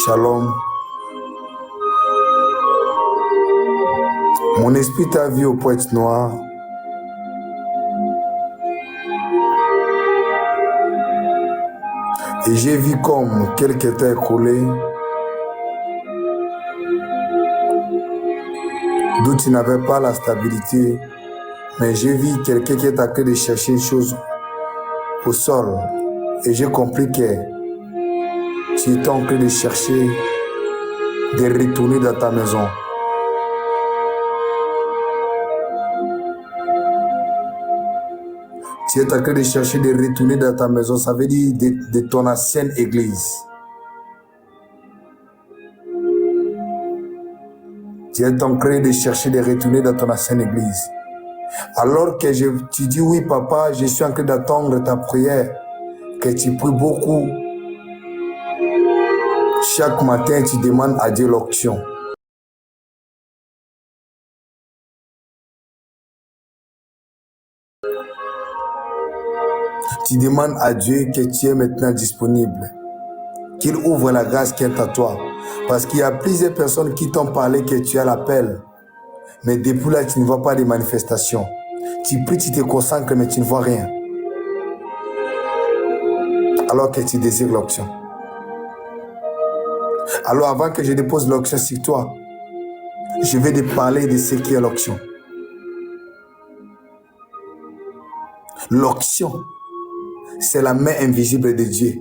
Shalom. Mon esprit t'a vu au poète noir. Et j'ai vu comme quelqu'un était écroulé, d'où tu n'avais pas la stabilité. Mais j'ai vu quelqu'un qui est en train de chercher une chose au sol. Et j'ai compris que tu étais en train de chercher de retourner dans ta maison. Tu es en train de chercher de retourner dans ta maison, ça veut dire de ton ancienne église. Tu es en train de chercher de retourner dans ton ancienne église. Alors que tu dis oui papa, je suis en train d'attendre ta prière, que tu pries beaucoup. Chaque matin, tu demandes à Dieu l'onction. Tu demandes à Dieu que tu es maintenant disponible, qu'il ouvre la grâce qui est à toi. Parce qu'il y a plusieurs personnes qui t'ont parlé que tu as l'appel. Mais depuis là, tu ne vois pas de manifestations. Tu pries, tu te concentres, mais tu ne vois rien. Alors que tu désires l'onction. Alors avant que je dépose l'onction sur toi, je vais te parler de ce qui est l'onction. L'onction, c'est la main invisible de Dieu,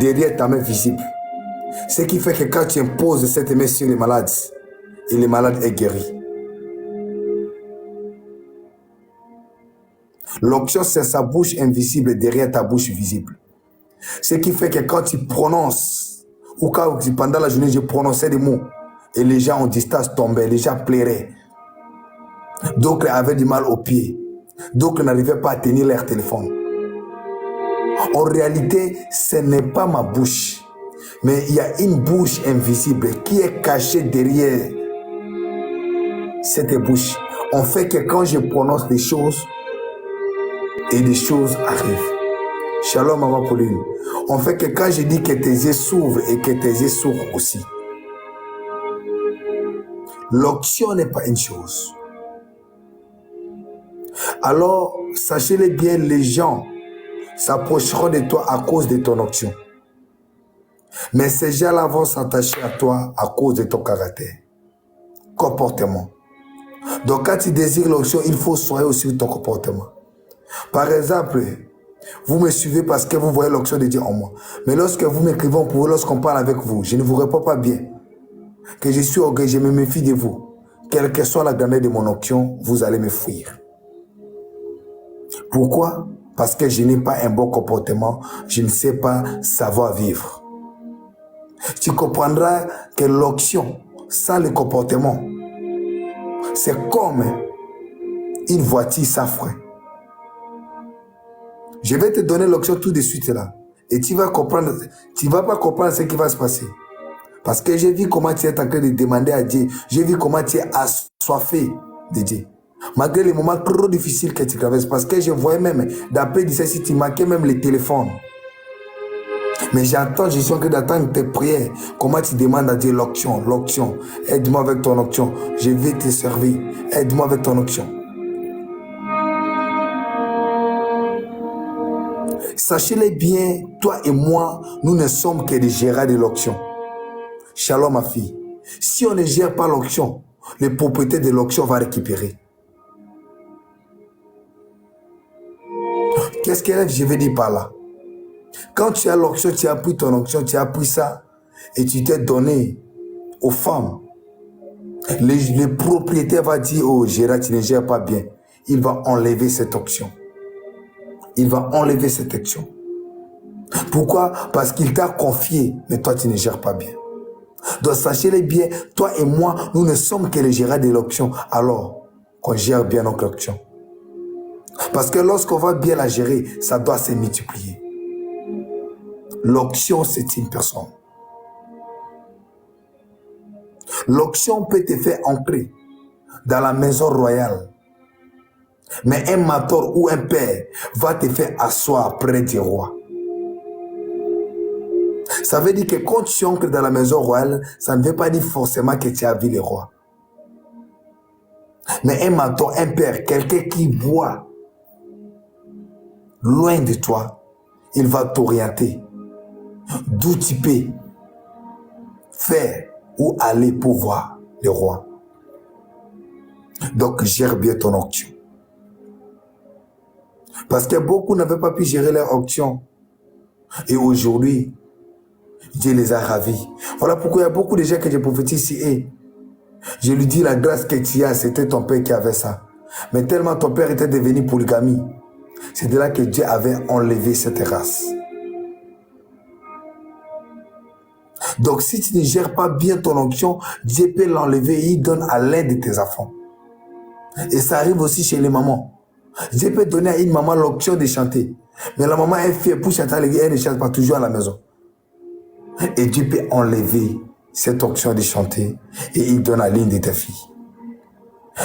derrière ta main visible. Ce qui fait que quand tu imposes cette main sur les malades, et les malades est guéri. L'onction, c'est sa bouche invisible derrière ta bouche visible. Ce qui fait que quand tu prononces, ou quand pendant la journée je prononçais des mots, et les gens en distance tombaient, les gens pleuraient. D'autres avaient du mal aux pieds. D'autres n'arrivaient pas à tenir leur téléphone. En réalité, ce n'est pas ma bouche, mais il y a une bouche invisible qui est cachée derrière cette bouche. On fait que quand je prononce des choses, et des choses arrivent. Shalom, maman Pauline. On fait que quand je dis que tes yeux s'ouvrent et que tes yeux s'ouvrent aussi. L'onction n'est pas une chose. Alors, sachez-le bien, les gens s'approcheront de toi à cause de ton onction. Mais ces gens-là vont s'attacher à toi à cause de ton caractère, comportement. Donc, quand tu désires l'onction, il faut soigner aussi ton comportement. Par exemple, vous me suivez parce que vous voyez l'onction de Dieu en moi. Mais lorsque vous m'écrivez pour vous, lorsqu'on parle avec vous, je ne vous réponds pas bien. Que je suis orgueilleux, je me méfie de vous. Quelle que soit la grandeur de mon onction, vous allez me fuir. Pourquoi? Parce que je n'ai pas un bon comportement, je ne sais pas savoir vivre. Tu comprendras que l'onction, sans le comportement, c'est comme une voiture sans frein. Je vais te donner l'onction tout de suite là. Et tu vas comprendre, tu ne vas pas comprendre ce qui va se passer. Parce que j'ai vu comment tu es en train de demander à Dieu. J'ai vu comment tu es assoiffé de Dieu. Malgré les moments trop difficiles que tu traverses. Parce que je voyais même, d'après si tu manquais même les téléphones. Mais j'entends, je suis en train d'attendre tes prières. Comment tu demandes à Dieu l'onction, l'onction. Aide-moi avec ton onction. Je vais te servir. Aide-moi avec ton onction. Sachez-le bien, toi et moi, nous ne sommes que des gérants de l'onction. Shalom ma fille. Si on ne gère pas l'onction, les propriétés de l'onction vont récupérer. Qu'est-ce que je veux dire par là? Quand tu as l'onction, tu as pris ton onction, tu as pris ça et tu t'es donné aux femmes. Les propriétaires vont dire, oh Gérard, tu ne gères pas bien. Il va enlever cette onction. Il va enlever cette onction. Pourquoi? Parce qu'il t'a confié, mais toi tu ne gères pas bien. Donc sachez-le bien, toi et moi, nous ne sommes que les gérants de l'onction. Alors, qu'on gère bien notre onction. Parce que lorsqu'on va bien la gérer, ça doit se multiplier. L'onction, c'est une personne. L'onction peut te faire entrer dans la maison royale. Mais un mentor ou un père va te faire asseoir près du roi. Ça veut dire que quand tu entres dans la maison royale, ça ne veut pas dire forcément que tu as vu les rois. Mais un mentor, un père, quelqu'un qui voit loin de toi, il va t'orienter d'où tu peux faire ou aller pour voir le roi. Donc, gère bien ton onction. Parce que beaucoup n'avaient pas pu gérer leur onction. Et aujourd'hui, Dieu les a ravis. Voilà pourquoi il y a beaucoup de gens que je prophétise ici. Et je lui dis, la grâce que tu as, c'était ton père qui avait ça. Mais tellement ton père était devenu polygamie, c'est de là que Dieu avait enlevé cette race. Donc si tu ne gères pas bien ton onction, Dieu peut l'enlever et il donne à l'un de tes enfants. Et ça arrive aussi chez les mamans. Dieu peut donner à une maman l'onction de chanter. Mais la maman est fière pour chanter à l'église, elle ne chante pas toujours à la maison. Et Dieu peut enlever cette onction de chanter et il donne à l'une de tes filles.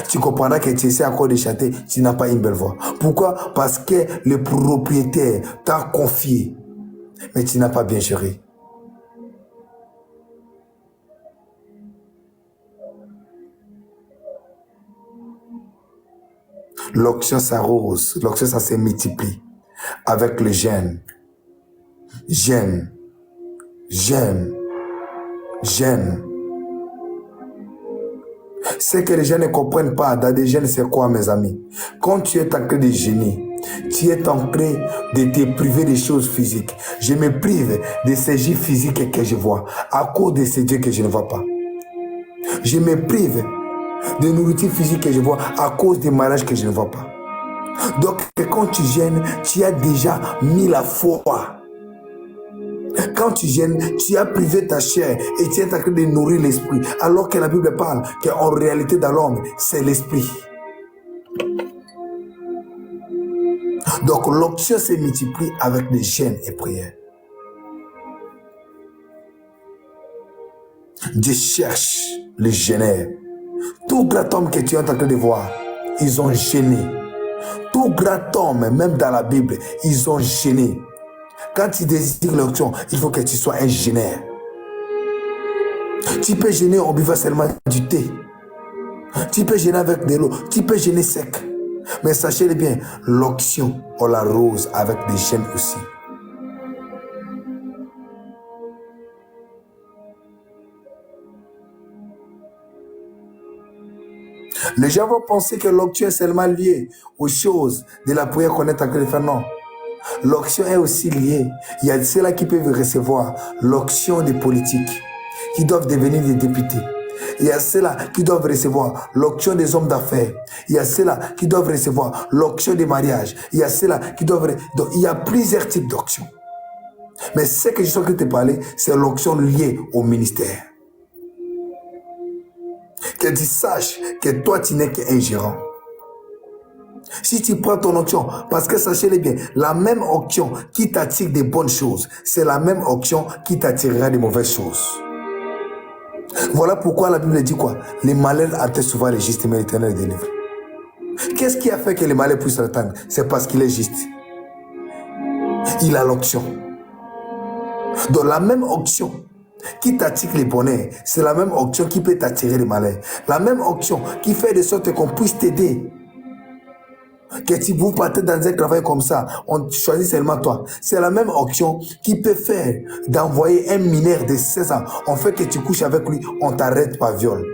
Tu comprendras que tu essaies encore de chanter, tu n'as pas une belle voix. Pourquoi? Parce que le propriétaire t'a confié, mais tu n'as pas bien géré. L'onction s'arrose, l'onction ça se multiplie avec le jeûne. Jeûne, jeûne, jeûne. Ce que les gens ne comprennent pas dans des jeûnes, c'est quoi, mes amis? Quand tu es en train de jeûner, tu es en train de te priver des choses physiques. Je me prive de ces jeux physiques que je vois à cause de ces dieux que je ne vois pas. Je me prive de nourriture physique que je vois à cause des mariages que je ne vois pas. Donc, quand tu jeûnes, tu as déjà mis la foi. Quand tu jeûnes, tu as privé ta chair et tu es en train de nourrir l'esprit. Alors que la Bible parle qu'en réalité dans l'homme, c'est l'esprit. Donc l'onction se multiplie avec des jeûnes et prières. Dieu cherche les jeûneurs. Tout grand homme que tu es en train de voir, ils ont jeûné. Tout grand homme, même dans la Bible, ils ont jeûné. Quand tu désires l'onction, il faut que tu sois un jeûneur. Tu peux jeûner en buvant seulement du thé. Tu peux jeûner avec de l'eau. Tu peux jeûner sec. Mais sachez-le bien, l'onction, on l'arrose avec des jeûnes aussi. Les gens vont penser que l'onction est seulement liée aux choses de la prière qu'on est en train de faire. Non. L'onction est aussi liée. Il y a ceux-là qui peuvent recevoir l'onction des politiques, qui doivent devenir des députés. Il y a ceux-là qui doivent recevoir l'onction des hommes d'affaires. Il y a ceux-là qui doivent recevoir l'onction des mariages. Il y a ceux-là qui doivent... Donc, il y a plusieurs types d'onction. Mais ce que je suis en train de te parler, c'est l'onction liée au ministère. Que tu saches que toi, tu n'es qu'un gérant. Si tu prends ton onction, parce que sachez-le bien, la même onction qui t'attire des bonnes choses, c'est la même onction qui t'attirera des mauvaises choses. Voilà pourquoi la Bible dit quoi? Les malheurs atteignent souvent les justes, mais l'Éternel délivre. Qu'est-ce qui a fait que les malheurs puissent l'atteindre? C'est parce qu'il est juste. Il a l'onction. Donc la même onction qui t'attire les bonheurs, c'est la même onction qui peut t'attirer les malheurs. La même onction qui fait de sorte qu'on puisse t'aider. Que si vous partez dans un travail comme ça, on choisit seulement toi. C'est la même onction qui peut faire d'envoyer un mineur de 16 ans. On fait que tu couches avec lui, on t'arrête par viol.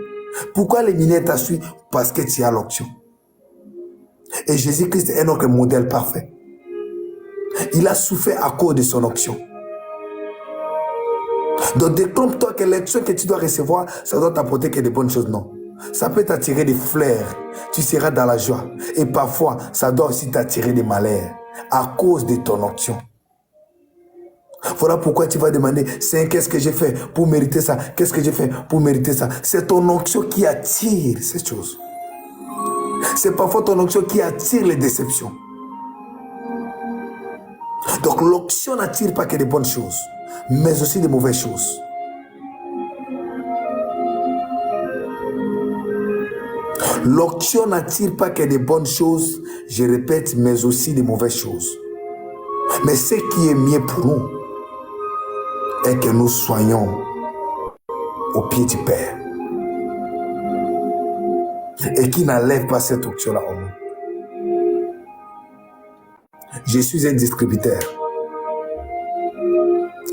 Pourquoi les mineurs t'assuient? Parce que tu as l'onction. Et Jésus-Christ est notre modèle parfait. Il a souffert à cause de son onction. Donc détrompe-toi que l'onction que tu dois recevoir, ça doit t'apporter que des bonnes choses, non. Ça peut t'attirer des fleurs, tu seras dans la joie. Et parfois, ça doit aussi t'attirer des malheurs à cause de ton onction. Voilà pourquoi tu vas demander, c'est qu'est-ce que j'ai fait pour mériter ça? Qu'est-ce que j'ai fait pour mériter ça? C'est ton onction qui attire ces choses. C'est parfois ton onction qui attire les déceptions. Donc l'onction n'attire pas que des bonnes choses, mais aussi des mauvaises choses. L'onction n'attire pas que des bonnes choses, je répète, mais aussi des mauvaises choses. Mais ce qui est mieux pour nous est que nous soyons au pied du Père et qui n'enlève pas cette onction-là en nous. Je suis un distributeur.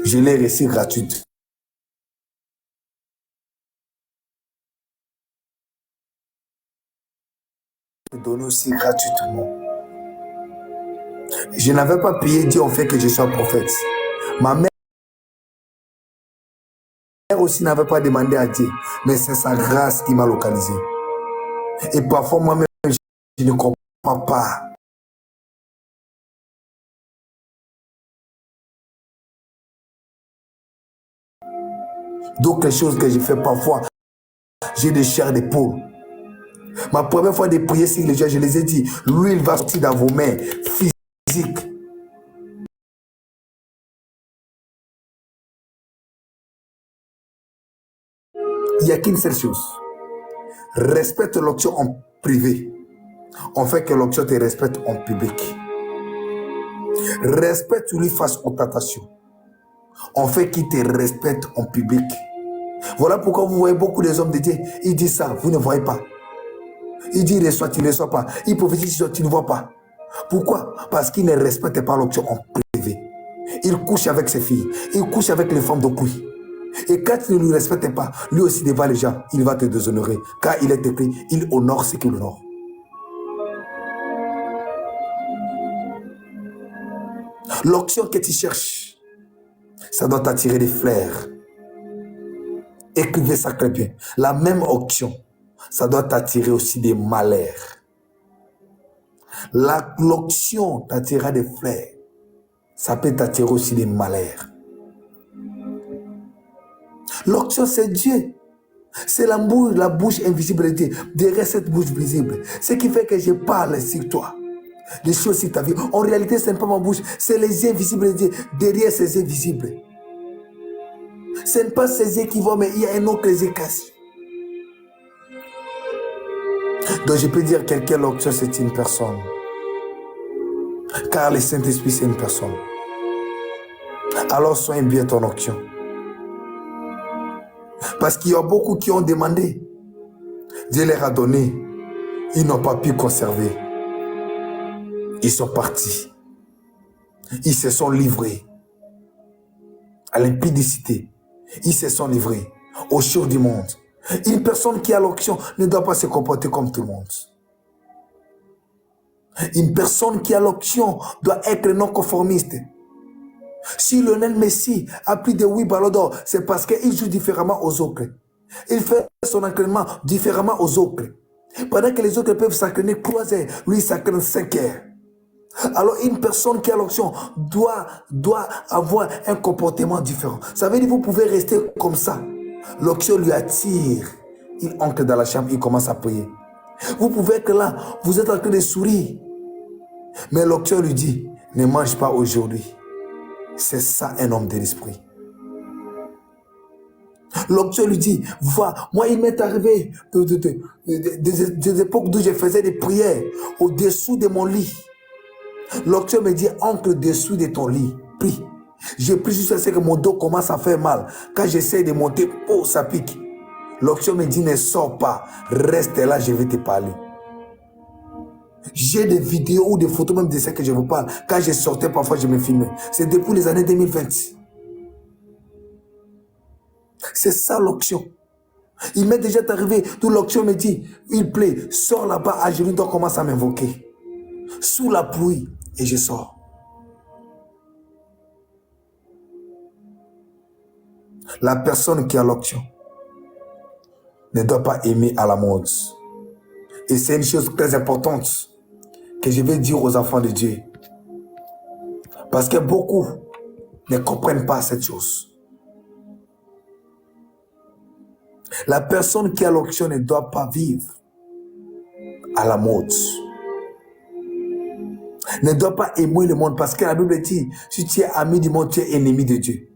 Je l'ai reçu gratuite. Donné aussi gratuitement. Je n'avais pas payé Dieu en fait que je sois prophète. Ma mère aussi n'avait pas demandé à Dieu, mais c'est sa grâce qui m'a localisé. Et parfois moi-même, je ne comprends pas. Donc les choses que je fais parfois, j'ai des chairs d'épaule. Ma première fois de prier sur les gens, je les ai dit, l'huile va sortir dans vos mains, physique. Il n'y a qu'une seule chose. Respecte l'onction en privé. On fait que l'onction te respecte en public. Respecte-lui face aux tentations. On fait qu'il te respecte en public. Voilà pourquoi vous voyez beaucoup des hommes de Dieu, ils disent ça, vous ne voyez pas. Ils disent reçois, tu ne reçois pas. Ils prophétisent, tu ne vois pas. Pourquoi? Parce qu'ils ne respectent pas l'onction en privé. Il couche avec ses filles, il couche avec les femmes de pluie. Et quand tu ne lui respectes pas, lui aussi devant les gens, il va te déshonorer. Car il est écrit, il honore ce qu'il honore. L'onction que tu cherches, ça doit t'attirer des fleurs. Écrivez ça très bien. La même onction, ça doit t'attirer aussi des malheurs. L'onction t'attirera des fleurs. Ça peut t'attirer aussi des malheurs. L'onction, c'est Dieu. C'est la bouche invisible de Dieu. Derrière cette bouche visible. Ce qui fait que je parle sur toi. Les choses sur ta vie. En réalité, ce n'est pas ma bouche. C'est les yeux visibles de Dieu. Derrière ces yeux visibles. Ce n'est pas ces yeux qui vont, mais il y a un autre yeux caché. Donc je peux dire quelqu'un, l'onction, c'est une personne. Car le Saint-Esprit, c'est une personne. Alors soigne bien ton onction. Parce qu'il y a beaucoup qui ont demandé. Dieu leur a donné. Ils n'ont pas pu conserver. Ils sont partis. Ils se sont livrés à l'impudicité. Ils se sont livrés aux choses du monde. Une personne qui a l'onction ne doit pas se comporter comme tout le monde. Une personne qui a l'onction doit être non conformiste. Si Lionel Messi a plus de 8 ballons d'or, c'est parce qu'il joue différemment aux autres. Il fait son entraînement différemment aux autres. Pendant que les autres peuvent s'entraîner 3 heures, lui s'entraîne 5 heures. Alors une personne qui a l'onction doit avoir un comportement différent. Ça veut dire que vous pouvez rester comme ça. L'onction lui attire. Il entre dans la chambre, il commence à prier. Vous pouvez être là, vous êtes en train de sourire. Mais l'onction lui dit, ne mange pas aujourd'hui. C'est ça un homme de l'esprit. L'onction lui dit, va, moi il m'est arrivé des époques où je faisais des prières au-dessous de mon lit. L'onction me dit, entre dessous de ton lit, prie. J'ai pris jusqu'à ce que mon dos commence à faire mal. Quand j'essaie de monter, oh, ça pique. L'onction me dit, ne sors pas, reste là, je vais te parler. J'ai des vidéos ou des photos même de ce que je vous parle. Quand je sortais, parfois je me filmais. C'est depuis les années 2020. C'est ça l'onction. Il m'est déjà arrivé, tout l'onction me dit, il plaît, sors là-bas, à genoux, donc commence à m'invoquer. Sous la pluie, et je sors. La personne qui a l'onction ne doit pas aimer à la mode. Et c'est une chose très importante que je vais dire aux enfants de Dieu. Parce que beaucoup ne comprennent pas cette chose. La personne qui a l'onction ne doit pas vivre à la mode. Ne doit pas aimer le monde parce que la Bible dit, si tu es ami du monde, tu es ennemi de Dieu.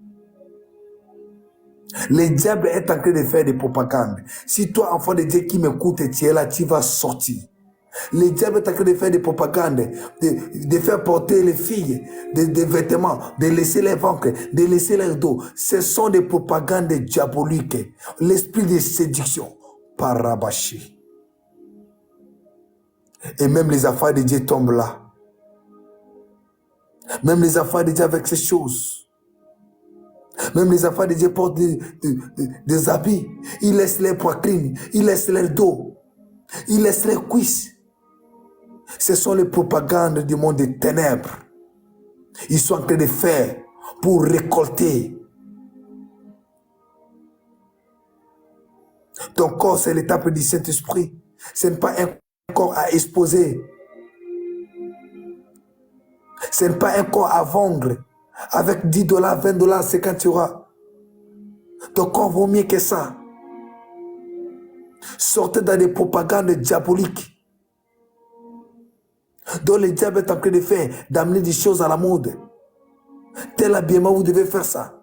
Le diable est en train de faire des propagandes. Si toi, enfant de Dieu qui m'écoute, tu es là, tu vas sortir. Les diables est en train de faire des propagandes, de faire porter les filles des vêtements, de laisser les ventres, de laisser leur dos. Ce sont des propagandes diaboliques. L'esprit de séduction, parabashi. Et même les affaires de Dieu tombent là. Même les affaires de Dieu avec ces choses. Même les affaires de Dieu portent des habits. Ils laissent les poitrines, ils laissent leur dos, ils laissent les cuisses. Ce sont les propagandes du monde des ténèbres. Ils sont en train de faire pour récolter. Ton corps, c'est l'étape du Saint-Esprit. Ce n'est pas un corps à exposer. Ce n'est pas un corps à vendre. Avec $10, $20, c'est quand tu auras. Ton corps vaut mieux que ça. Sortez dans des propagandes diaboliques. Dont le diable est en train de faire, d'amener des choses à la mode. Tel habillement, vous devez faire ça.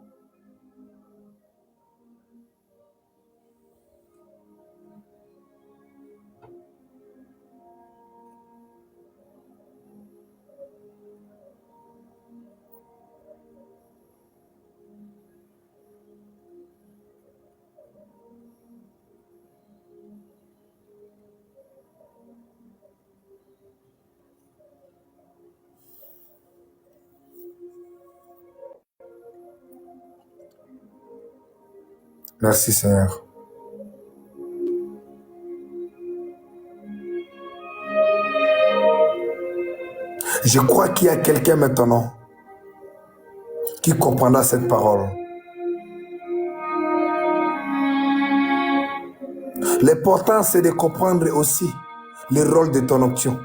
Merci Seigneur. Je crois qu'il y a quelqu'un maintenant qui comprendra cette parole. L'important, c'est de comprendre aussi le rôle de ton onction.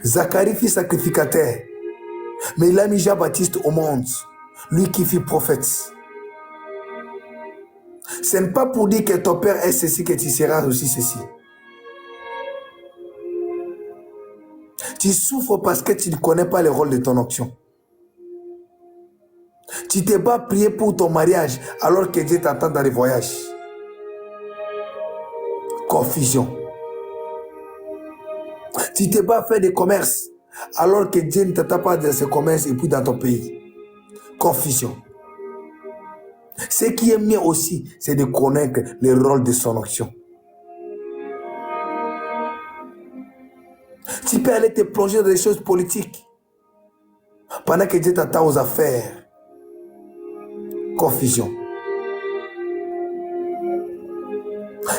Zacharie fut sacrificateur, mais il a mis Jean-Baptiste au monde, lui qui fut prophète. Ce n'est pas pour dire que ton père est ceci que tu seras aussi ceci. Tu souffres parce que tu ne connais pas le rôle de ton onction. Tu t'es pas prié pour ton mariage alors que Dieu t'attend dans les voyages. Confusion. Tu t'es pas fait de commerce alors que Dieu ne t'attend pas dans ce commerce et puis dans ton pays. Confusion. Ce qui est mieux aussi, c'est de connaître le rôle de son onction. Tu peux aller te plonger dans des choses politiques pendant que Dieu t'attend aux affaires. Confusion.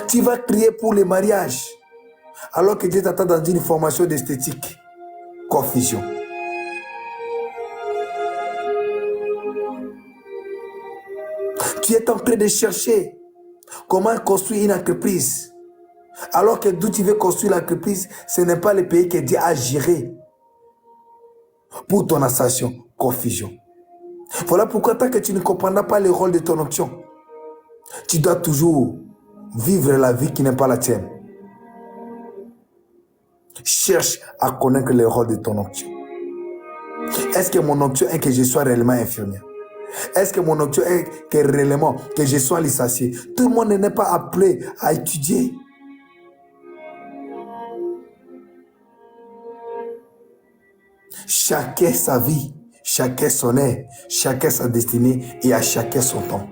Tu vas crier pour le mariage alors que Dieu t'attend dans une formation d'esthétique. Confusion. Tu es en train de chercher comment construire une entreprise alors que d'où tu veux construire l'entreprise, ce n'est pas le pays que Dieu a géré pour ton association. Confusion. Voilà pourquoi tant que tu ne comprendras pas le rôle de ton onction, tu dois toujours vivre la vie qui n'est pas la tienne. Cherche à connaître le rôle de ton onction. Est-ce que mon onction est que je sois réellement infirmière? Est-ce que mon onction est que réellement que je sois licencié? Tout le monde n'est pas appelé à étudier. Chacun sa vie, chacun son air, chacun sa destinée et à chacun son temps.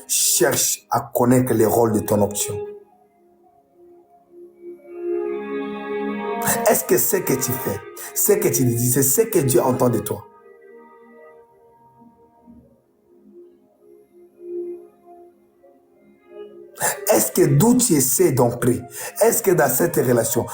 Cherche à connaître le rôle de ton onction. Est-ce que ce que tu fais, ce que tu dis, c'est ce que Dieu entend de toi? Est-ce que d'où tu essaies d'entrer, est-ce que dans cette relation,